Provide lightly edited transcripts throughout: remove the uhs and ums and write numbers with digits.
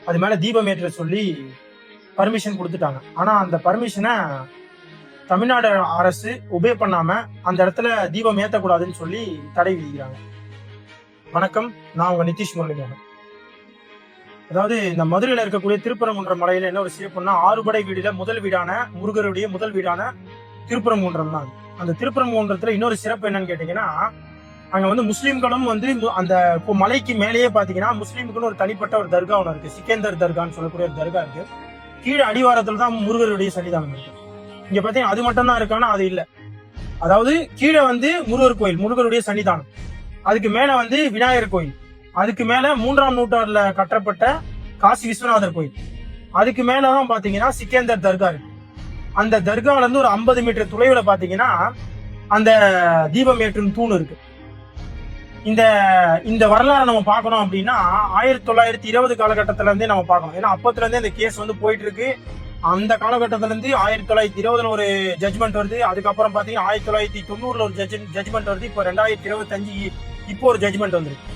அது மேல தீபம் ஏற்ற சொல்லி பர்மிஷன் கொடுத்துட்டாங்க. ஆனா அந்த பர்மிஷனை தமிழ்நாடு அரசு உபே பண்ணாம அந்த இடத்துல தீபம் ஏற்றக்கூடாதுன்னு சொல்லி தடை விதிக்கிறாங்க. வணக்கம், நான் உங்க நிதிஷ் முரளிமோகன். அதாவது இந்த மதுரையில இருக்கக்கூடிய திருப்பரங்குன்றம் மலையில என்ன ஒரு சிறப்புன்னா, ஆறுபடை வீடுல முதல் வீடான முருகருடைய முதல் வீடான திருப்பரங்குன்றம் தான். அந்த திருப்பரங்குன்றத்துல இன்னொரு சிறப்பு என்னன்னு கேட்டீங்கன்னா, அங்க வந்து முஸ்லீம்களும் வந்து அந்த மலைக்கு மேலேயே பாத்தீங்கன்னா முஸ்லீம்களும் ஒரு தனிப்பட்ட ஒரு தர்கா ஒன்று இருக்கு. சிக்கந்தர் தர்கான்னு சொல்லக்கூடிய ஒரு தர்கா இருக்கு. கீழே அடிவாரத்துல தான் முருகருடைய சன்னிதானம் இருக்கு. இங்க பாத்தீங்கன்னா அது மட்டும் தான் இருக்கானா, அது இல்ல. அதாவது கீழே வந்து முருகர் கோயில், முருகருடைய சன்னிதானம். அதுக்கு மேல வந்து விநாயகர் கோயில். அதுக்கு மேல 3ஆம் நூற்றாண்டுல கட்டப்பட்ட காசி விஸ்வநாதர் கோயில். அதுக்கு மேலதான் பாத்தீங்கன்னா சிக்கந்தர் தர்கா இருக்கு. அந்த தர்கால இருந்து ஒரு 50 மீட்டர் தொலைவுல பாத்தீங்கன்னா அந்த தீபம் ஏற்றும் தூண் இருக்கு. இந்த இந்த வரலாறு நம்ம பார்க்கணும் அப்படின்னா 1920 காலகட்டத்தில இருந்தே நம்ம பார்க்கணும். ஏன்னா அப்பத்துல இருந்தே இந்த கேஸ் வந்து போயிட்டு இருக்கு. அந்த காலகட்டத்தில இருந்து 1920 ஒரு ஜட்ஜ்மெண்ட் வருது. அதுக்கப்புறம் பாத்தீங்கன்னா 1990 ஒரு ஜட்ஜ்மெண்ட் வருது. இப்போ 2025 இப்போ ஒரு ஜட்ஜ்மெண்ட் வந்துருக்கு.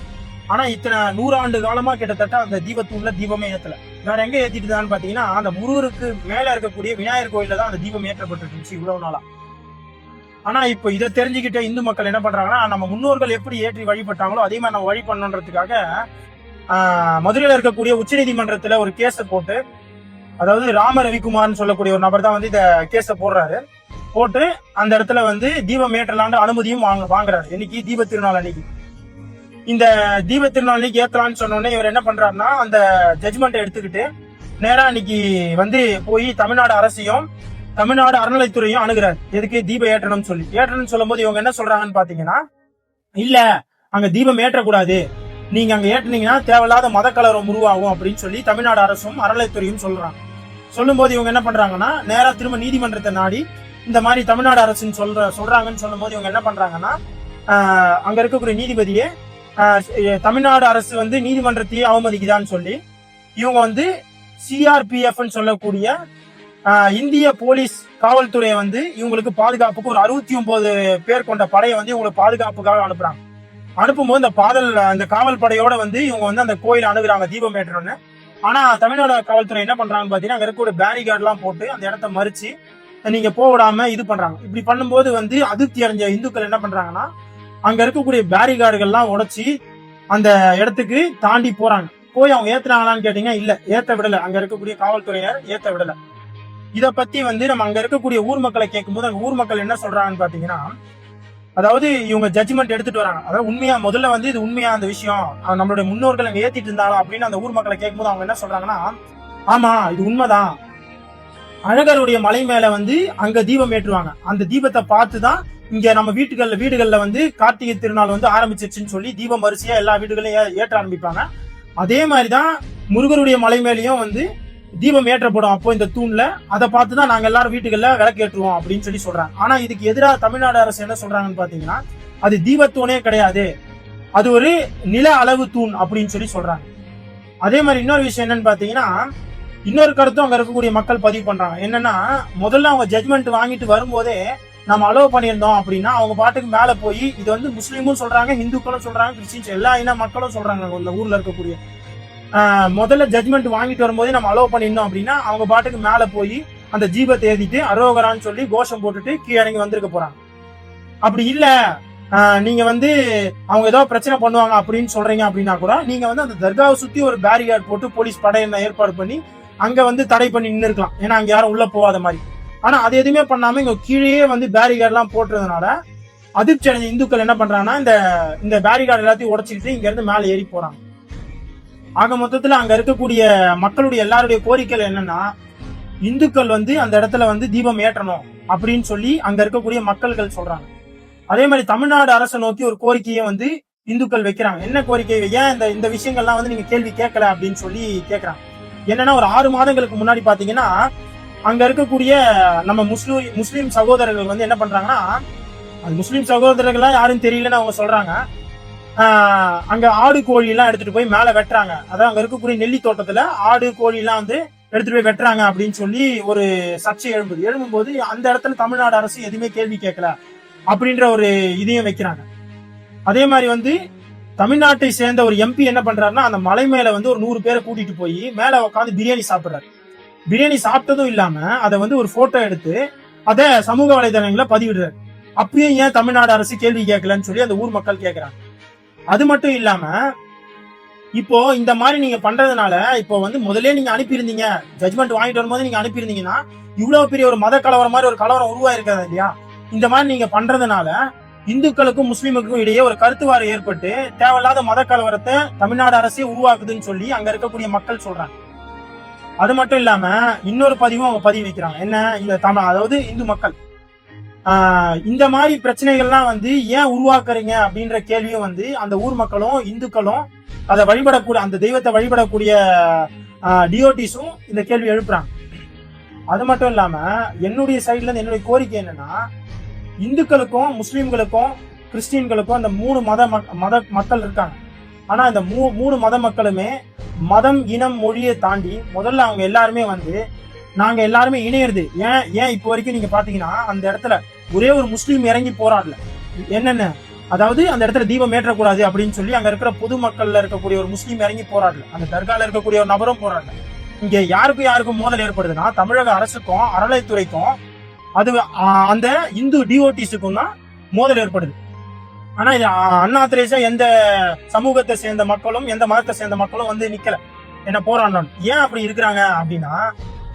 ஆனா இத்தனை 100 ஆண்டு காலமா கிட்டத்தட்ட அந்த தீபத்தூண்ல தீபமே ஏத்தல. வேற எங்க ஏத்திட்டுதான்னு பாத்தீங்கன்னா அந்த முருகருக்கு மேல இருக்கக்கூடிய விநாயகர் கோயில்ல தான் அந்த தீபம் ஏற்றப்பட்டு இருந்துச்சு இவ்வளவு நாளா. ஆனா இப்ப இதை தெரிஞ்சுக்கிட்ட இந்து மக்கள் என்ன பண்றாங்கன்னா, நம்ம முன்னோர்கள் எப்படி ஏற்றி வழிபட்டாங்களோ அதே மாதிரி நம்ம வழி பண்ணணுன்றதுக்காக மதுரையில இருக்கக்கூடிய உச்ச நீதிமன்றத்துல ஒரு கேஸ போட்டு, அதாவது ராம ரவிக்குமார்னு சொல்லக்கூடிய ஒரு நபர் தான் வந்து இந்த கேஸ போட்டு அந்த இடத்துல வந்து தீபம் ஏற்றலான்ற அனுமதியும் வாங்குறாரு. இன்னைக்கு தீப திருநாள் அன்னைக்கு. இந்த தீப திருநாள் அன்னைக்கு ஏற்றலான்னு சொன்னோடனே இவர் என்ன பண்றாருன்னா, அந்த ஜட்ஜ்மெண்ட்டை எடுத்துக்கிட்டு நேரா இன்னைக்கு வந்து போய் தமிழ்நாடு அரசையும் தமிழ்நாடு அறநிலைத்துறையும் அணுகிறார். எதுக்கு தீபம் ஏற்றணும்னு சொல்லும் போது இவங்க என்ன சொல்றாங்கன்னு பாத்தீங்கன்னா, இல்ல அங்க தீபம் ஏற்றக்கூடாது, நீங்க அங்க ஏற்றினீங்கன்னா தேவையில்லாத மத கலவரம் உருவாகும் அப்படின்னு சொல்லி தமிழ்நாடு அரசும் அறநிலைத்துறையும் சொல்றாங்க. சொல்லும் போது இவங்க என்ன பண்றாங்கன்னா, நேரா திரும்ப நீதிமன்றத்தை நாடி இந்த மாதிரி தமிழ்நாடு அரசுன்னு சொல்றாங்கன்னு சொல்லும் போது இவங்க என்ன பண்றாங்கன்னா, அங்க இருக்கக்கூடிய நீதிபதியே தமிழ்நாடு அரசு வந்து நீதிமன்றத்தையே அவமதிக்குதான்னு சொல்லி இவங்க வந்து சிஆர்பிஎஃப் சொல்லக்கூடிய இந்திய போலீஸ் காவல்துறையை வந்து இவங்களுக்கு பாதுகாப்புக்கு ஒரு 69 பேர் கொண்ட படையை வந்து இவங்களுக்கு பாதுகாப்புக்காக அனுப்புறாங்க. அனுப்பும்போது அந்த காவல் படையோட வந்து இவங்க வந்து அந்த கோயிலை அணுகுறாங்க தீபம் ஏற்றணும்னு. ஆனா தமிழ்நாடு காவல்துறை என்ன பண்றாங்கன்னு பாத்தீங்கன்னா, அங்க இருக்கக்கூடிய பேரிகார்டு எல்லாம் போட்டு அந்த இடத்த மறிச்சு நீங்க போக விடாம இது பண்றாங்க. இப்படி பண்ணும்போது வந்து அதிருப்தி அடைஞ்ச இந்துக்கள் என்ன பண்றாங்கன்னா, அங்க இருக்கக்கூடிய பேரிகார்டுகள்லாம் உடைச்சி அந்த இடத்துக்கு தாண்டி போறாங்க. போய் அவங்க ஏத்துறாங்களான்னு கேட்டீங்கன்னா இல்ல, ஏத்த விடல. அங்க இருக்கக்கூடிய காவல்துறையினர் ஏத்த விடல. இத பத்தி வந்து நம்ம அங்க இருக்கக்கூடிய ஊர் மக்களை கேட்கும்போது அங்க ஊர் மக்கள் என்ன சொல்றாங்கன்னு பாத்தீங்கன்னா, அதாவது இவங்க ஜட்ஜ்மெண்ட் எடுத்துட்டு வராங்க. அதாவது உண்மையா முதல்ல வந்து இது உண்மையா அந்த விஷயம் நம்மளுடைய முன்னோர்கள் அங்க ஏத்திட்டு இருந்தாலும் அப்படின்னு அந்த ஊர் மக்களை கேட்கும்போது அவங்க என்ன சொல்றாங்கன்னா, ஆமா இது உண்மைதான், அழகருடைய மலை மேல வந்து அங்க தீபம் ஏற்றுவாங்க. அந்த தீபத்தை பார்த்துதான் இங்க நம்ம வீடுகள்ல வந்து கார்த்திகை திருநாள் வந்து ஆரம்பிச்சிருச்சுன்னு சொல்லி தீபம் வரிசையா எல்லா வீடுகளையும் ஏற்ற ஆரம்பிப்பாங்க. அதே மாதிரிதான் முருகருடைய மலை மேலேயும் வந்து தீபம் ஏற்றப்படும். அப்போ இந்த தூண்ல அதை பார்த்துதான் நாங்க எல்லாரும் வீட்டுகள்ல விளக்கு ஏற்றுவோம் அப்படின்னு சொல்லி சொல்றாங்க. ஆனா இதுக்கு எதிராக தமிழ்நாடு அரசு என்ன சொல்றாங்கன்னு பாத்தீங்கன்னா, அது தீபத்தூணே கிடையாது, அது ஒரு நில அளவு தூண் அப்படின்னு சொல்லி சொல்றாங்க. அதே மாதிரி இன்னொரு விஷயம் என்னன்னு பாத்தீங்கன்னா, இன்னொரு கருத்தும் அங்க இருக்கக்கூடிய மக்கள் பதிவு பண்றாங்க. என்னன்னா, முதல்ல அவங்க ஜட்மெண்ட் வாங்கிட்டு வரும்போதே நம்ம அலோவ் பண்ணியிருந்தோம் அப்படின்னா அவங்க பாட்டுக்கு மேல போய் இது வந்து முஸ்லீமும் சொல்றாங்க, இந்துக்களும் சொல்றாங்க, கிறிஸ்டின்ஸ் எல்லா இன மக்களும் சொல்றாங்க. இந்த ஊர்ல இருக்கக்கூடிய முதல்ல ஜட்மெண்ட் வாங்கிட்டு வரும்போதே நம்ம அலோவ் பண்ணியிருந்தோம் அப்படின்னா அவங்க பாட்டுக்கு மேல போய் அந்த ஜீபத்தை ஏத்திட்டு அரோகரான்னு சொல்லி கோஷம் போட்டுட்டு கீழே இறங்கி வந்திருக்க போறாங்க. அப்படி இல்ல, நீங்க வந்து அவங்க ஏதோ பிரச்சனை பண்ணுவாங்க அப்படின்னு சொல்றீங்க அப்படின்னா கூட நீங்க வந்து அந்த தர்காவை சுத்தி ஒரு பேரிகார்டு போட்டு போலீஸ் படையின ஏற்பாடு பண்ணி அங்க வந்து தடை பண்ணி நின்று இருக்கலாம். ஏன்னா அங்க யாரும் உள்ள போகாத மாதிரி. ஆனா அது எதுவுமே பண்ணாம இங்க கீழே வந்து பேரிகார்டு எல்லாம் போட்டுறதுனால அதிர்ச்சி அடைஞ்ச இந்துக்கள் என்ன பண்றாங்கன்னா, இந்த பேரிகார்டு எல்லாத்தையும் உடைச்சிக்கிட்டு இங்க இருந்து மேல ஏறி போறாங்க. ஆக மொத்தத்துல அங்க இருக்கக்கூடிய மக்களுடைய எல்லாருடைய கோரிக்கைகள் என்னன்னா, இந்துக்கள் வந்து அந்த இடத்துல வந்து தீபம் ஏற்றணும் அப்படின்னு சொல்லி அங்க இருக்கக்கூடிய மக்கள்கள் சொல்றாங்க. அதே மாதிரி தமிழ்நாடு அரசை நோக்கி ஒரு கோரிக்கையை வந்து இந்துக்கள் வைக்கிறாங்க. என்ன கோரிக்கை, ஏன் இந்த விஷயங்கள்லாம் வந்து நீங்க கேள்வி கேட்கல அப்படின்னு சொல்லி கேட்கறாங்க. என்னன்னா, ஒரு 6 மாதங்களுக்கு முன்னாடி பாத்தீங்கன்னா அங்க இருக்கக்கூடிய நம்ம முஸ்லீம் சகோதரர்கள் வந்து என்ன பண்றாங்கன்னா, முஸ்லீம் சகோதரர்களா யாரும் தெரியலன்னு அவங்க சொல்றாங்க, அங்க ஆடு கோழி எல்லாம் எடுத்துட்டு போய் மேல வெட்டுறாங்க. அதாவது அங்க இருக்கக்கூடிய நெல்லி தோட்டத்துல ஆடு கோழி எல்லாம் வந்து எடுத்துட்டு போய் வெட்டுறாங்க அப்படின்னு சொல்லி ஒரு சர்ச்சை எழும்பும்போது அந்த இடத்துல தமிழ்நாடு அரசு எதுவுமே கேள்வி கேட்கல அப்படின்ற ஒரு இதையும் வைக்கிறாங்க. அதே மாதிரி வந்து தமிழ்நாட்டை சேர்ந்த ஒரு எம்பி என்ன பண்றாருன்னா அந்த மலை மேல வந்து ஒரு 100 பேரை கூட்டிட்டு போய் மேல உட்காந்து பிரியாணி சாப்பிடுறாரு. பிரியாணி சாப்பிட்டதும் இல்லாம அதை வந்து ஒரு போட்டோ எடுத்து அதை சமூக வலைதளங்களை பதிவிடுறாரு. அப்பயும் ஏன் தமிழ்நாடு அரசு கேள்வி கேட்கலன்னு சொல்லி அந்த ஊர் மக்கள் கேட்கிறாங்க. அது மட்டும் இல்லாம இப்போ இந்த மாதிரி நீங்க பண்றதுனால இப்போ வந்து முதல்ல நீங்க அனுப்பியிருந்தீங்க, ஜட்மெண்ட் வாங்கிட்டு வரும்போது நீங்க அனுப்பியிருந்தீங்கன்னா இவ்வளவு பெரிய ஒரு மத கலவரம் மாதிரி ஒரு கலவரம் உருவாயிருக்காது இல்லையா? இந்த மாதிரி நீங்க பண்றதுனால இந்துக்களுக்கும் முஸ்லீமுக்கும் இடையே ஒரு கருத்துவாறு ஏற்பட்டு தேவையில்லாத மத கலவரத்தை தமிழ்நாடு அரசே உருவாக்குதுன்னு சொல்லி அங்க இருக்கக்கூடிய மக்கள் சொல்றாங்க. அது மட்டும் இல்லாம இன்னொரு பதிவும் அவங்க பதிவு வைக்கிறாங்க. என்ன, இந்த அதாவது இந்து மக்கள் இந்த மாதிரி பிரச்சனைகள்லாம் வந்து ஏன் உருவாக்குறீங்க அப்படின்ற கேள்வியும் வந்து அந்த ஊர் மக்களும் இந்துக்களும் அதை வழிபடக்கூடிய அந்த தெய்வத்தை வழிபடக்கூடிய டிஓடிஸும் இந்த கேள்வி எழுப்புறாங்க. அது மட்டும் இல்லாம என்னுடைய சைட்ல இருந்து என்னுடைய கோரிக்கை என்னன்னா, இந்துக்களுக்கும் முஸ்லீம்களுக்கும் கிறிஸ்டின்களுக்கும் அந்த 3 மத மக்கள் இருக்காங்க. ஆனா இந்த 3 மத மக்களுமே மதம் இனம் மொழியை தாண்டி முதல்ல அவங்க எல்லாருமே வந்து நாங்க எல்லாருமே இணையிறது. ஏன் இப்போ வரைக்கும் நீங்க பாத்தீங்கன்னா அந்த இடத்துல ஒரே ஒரு முஸ்லீம் இறங்கி போராடல. என்னென்ன, அதாவது அந்த இடத்துல தீபம் ஏற்றக்கூடாது அப்படின்னு சொல்லி அங்க இருக்கிற பொதுமக்கள்ல இருக்கக்கூடிய ஒரு முஸ்லீம் இறங்கி போராடல. அந்த தர்கால இருக்கக்கூடிய ஒரு நபரும் போராடல. இங்க யாருக்கும் மோதல் ஏற்படுதுன்னா தமிழக அரசுக்கும் அறநிலைத்துறைக்கும் அது அந்த இந்து டிஓடிஸுக்கும் தான் மோதல் ஏற்படுது. ஆனா இது அண்ணா திரேசா எந்த சமூகத்தை சேர்ந்த மக்களும் எந்த மதத்தை சேர்ந்த மக்களும் வந்து நிக்கல, என்ன போராடணும். ஏன் அப்படி இருக்கிறாங்க அப்படின்னா,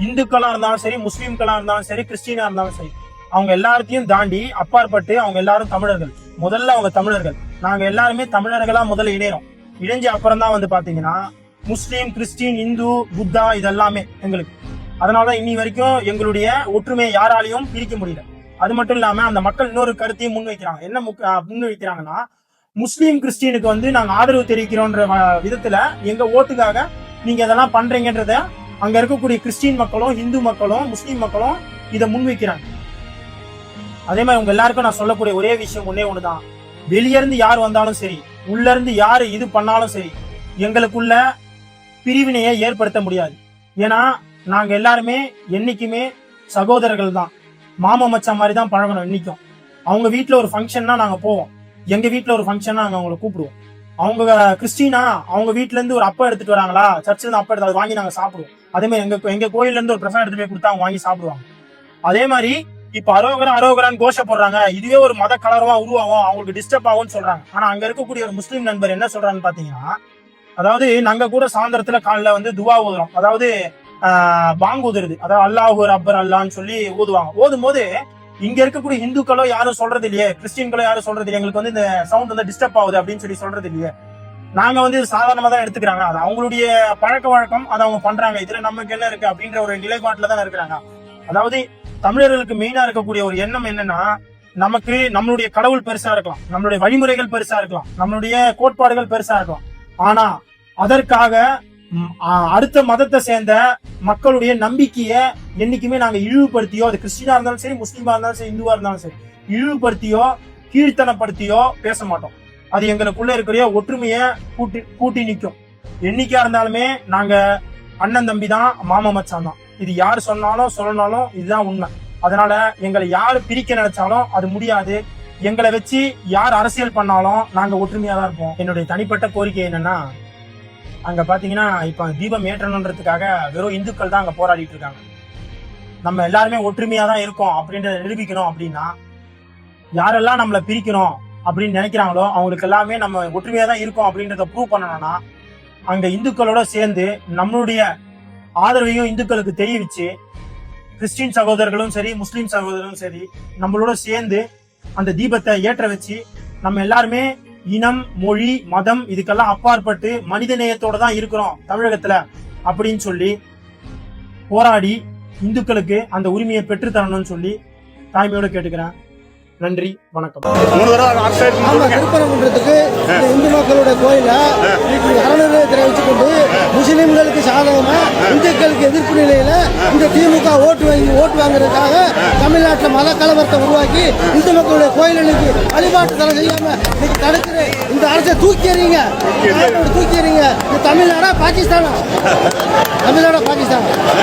இந்துக்களா இருந்தாலும் சரி, முஸ்லீம்களா இருந்தாலும் சரி, கிறிஸ்டினா இருந்தாலும் சரி, அவங்க எல்லாத்தையும் தாண்டி அப்பாற்பட்டு அவங்க எல்லாரும் தமிழர்கள். முதல்ல அவங்க தமிழர்கள். நாங்க எல்லாருமே தமிழர்களா முதல்ல இணையறோம். இணைஞ்ச அப்புறம் தான் வந்து பாத்தீங்கன்னா முஸ்லீம், கிறிஸ்டின், இந்து, புத்தா இதெல்லாமே எங்களுக்கு. அதனாலதான் இன்னி வரைக்கும் எங்களுடைய ஒற்றுமையை யாராலையும் பிரிக்க முடியல. அது மட்டும் இல்லாம அந்த மக்கள் இன்னொரு கருத்தையும் முன்வைக்கிறாங்க. என்ன முன்வைக்கிறாங்கன்னா, முஸ்லீம் கிறிஸ்டினுக்கு வந்து நாங்க ஆதரவு தெரிவிக்கிறோன்ற விதத்துல எங்க ஓட்டுக்காக நீங்க இதெல்லாம் பண்றீங்கன்றத அங்க இருக்கக்கூடிய கிறிஸ்டின் மக்களும் இந்து மக்களும் முஸ்லீம் மக்களும் இதை முன்வைக்கிறாங்க. அதே மாதிரி உங்க எல்லாருக்கும் நான் சொல்லக்கூடிய ஒரே விஷயம் ஒண்ணுதான், வெளியே இருந்து யார் வந்தாலும் சரி, உள்ள இருந்து யாரு இது பண்ணாலும் சரி, எங்களுக்குள்ள பிரிவினையை ஏற்படுத்த முடியாது. ஏன்னா நாங்க எல்லாருமே என்னைக்குமே சகோதரர்கள் தான். மாமா மச்சான் மாதிரி தான் பழகணும். இன்னைக்கும் அவங்க வீட்டுல ஒரு ஃபங்க்ஷன்னா நாங்க போவோம், எங்க வீட்டுல ஒரு ஃபங்க்ஷன்னா நாங்க அவங்களை கூப்பிடுவோம். அவங்க கிறிஸ்டினா அவங்க வீட்டுல இருந்து ஒரு அப்பா எடுத்துட்டு வராங்களா, சர்ச்சில் இருந்து அப்பா எடுத்து அதை வாங்கி நாங்க சாப்பிடுவோம். அதே மாதிரி எங்க கோயில்ல இருந்து ஒரு பிரசாதம் எடுத்து போய் கொடுத்தா அவங்க வாங்கி சாப்பிடுவாங்க. அதே மாதிரி இப்ப அரோகரான்னு கோஷ போடுறாங்க, இதுவே ஒரு மத கலரமா உருவாகும், அவங்களுக்கு டிஸ்டர்ப் ஆகும்னு சொல்றாங்க. ஆனா அங்க இருக்கக்கூடிய ஒரு முஸ்லீம் நண்பர் என்ன சொல்றான்னு பாத்தீங்கன்னா, அதாவது நாங்க கூட சாயந்தரத்துல காலைல வந்து துவா ஓதுறோம், அதாவது பாங்கு ஊதுறது, அதாவது அல்லாஹு அக்பர் அல்லான்னு சொல்லி ஊதுவாங்க. ஓதும் போது இங்க இருக்கக்கூடிய இந்துக்களோ யாரும் சொல்றது இல்லையே, கிறிஸ்டின்களோ யாரும் சொல்றது இல்லையே, எங்களுக்கு வந்து இந்த சவுண்ட் வந்து டிஸ்டர்ப் ஆகுது அப்படின்னு சொல்லி சொல்றது இல்லையே. நாங்க வந்து சாதாரணமா தான் எடுத்துக்கிறாங்க. அது அவங்களுடைய பழக்க வழக்கம், அதை அவங்க பண்றாங்க. இதுல நமக்கு என்ன இருக்கு அப்படின்ற ஒரு நிலைப்பாட்டுல தான் இருக்கிறாங்க. அதாவது தமிழர்களுக்கு மெயினா இருக்கக்கூடிய ஒரு எண்ணம் என்னன்னா, நமக்கு நம்மளுடைய கடவுள் பெருசா இருக்கலாம், நம்மளுடைய வழிமுறைகள் பெருசா இருக்கலாம், நம்மளுடைய கோட்பாடுகள் பெருசா இருக்கலாம். ஆனா அதற்காக அடுத்த மதத்தை சேர்ந்த மக்களுடைய நம்பிக்கைய என்னைக்குமே நாங்க இழிவுபடுத்தியோ, அது கிறிஸ்டினா இருந்தாலும் சரி, முஸ்லீமா இருந்தாலும் சரி, இந்துவா இருந்தாலும் சரி, இழிவுபடுத்தியோ கீழ்த்தனப்படுத்தியோ பேச மாட்டோம். அது எங்களுக்குள்ள இருக்கிற ஒற்றுமைய கூட்டி நிற்கும். என்னைக்கா இருந்தாலுமே நாங்க அண்ணன் தம்பி தான், மாமா மச்சான் தான். இது யாரு சொன்னாலும் சொல்லனாலும் இதுதான் உண்மை. அதனால எங்களை யாரு பிரிக்க நினைச்சாலும் அது முடியாது. எங்களை வச்சு யார் அரசியல் பண்ணாலும் நாங்க ஒற்றுமையா தான் இருப்போம். என்னுடைய தனிப்பட்ட கோரிக்கை என்னன்னா, அங்க பாத்தீங்கன்னா இப்ப தீபம் ஏற்றணுன்றதுக்காக வெறும் இந்துக்கள் தான் அங்க போராடிட்டு இருக்காங்க. நம்ம எல்லாருமே ஒற்றுமையா தான் இருக்கோம் அப்படின்றத நிரூபிக்கணும். அப்படின்னா யாரெல்லாம் நம்மள பிரிக்கணும் அப்படின்னு நினைக்கிறாங்களோ அவங்களுக்கு எல்லாமே நம்ம ஒற்றுமையா தான் இருக்கோம் அப்படின்றத ப்ரூவ் பண்ணணும்னா, அங்க இந்துக்களோட சேர்ந்து நம்மளுடைய ஆதரவையும் இந்துக்களுக்கு தெரிவிச்சு, கிறிஸ்டின் சகோதரர்களும் சரி, முஸ்லீம் சகோதரர்களும் சரி, நம்மளோட சேர்ந்து அந்த தீபத்தை ஏற்ற வச்சு நம்ம எல்லாருமே இனம், மொழி, மதம் இதுக்கெல்லாம் அப்பாற்பட்டு மனித நேயத்தோட தான் இருக்கிறோம் தமிழகத்துல அப்படின்னு சொல்லி போராடி இந்துக்களுக்கு அந்த உரிமையை பெற்று தரணும்னு சொல்லி தாய்மையோட கேட்டுக்கிறேன். நன்றி, வணக்கம். திருப்பரங்குன்றத்துக்கு இந்து மக்களோட கோயில அறநிலையத்தை வச்சுக்கொண்டு முஸ்லிம்களுக்கு சாதகமா இந்துக்களுக்கு எதிர்ப்பு நிலையில இந்த திமுக ஓட்டு வாங்குறதுக்காக தமிழ்நாட்டில் மத கலவரத்தை உருவாக்கி இந்து மக்களுடைய கோயிலுக்கு வழிபாட்டு தலை செய்யாம இன்னைக்கு தடுக்கிற இந்த அரசை தூக்கி எறிங்க. இந்த தமிழ்நாடா பாகிஸ்தானா? தமிழ்நாடா பாகிஸ்தான்?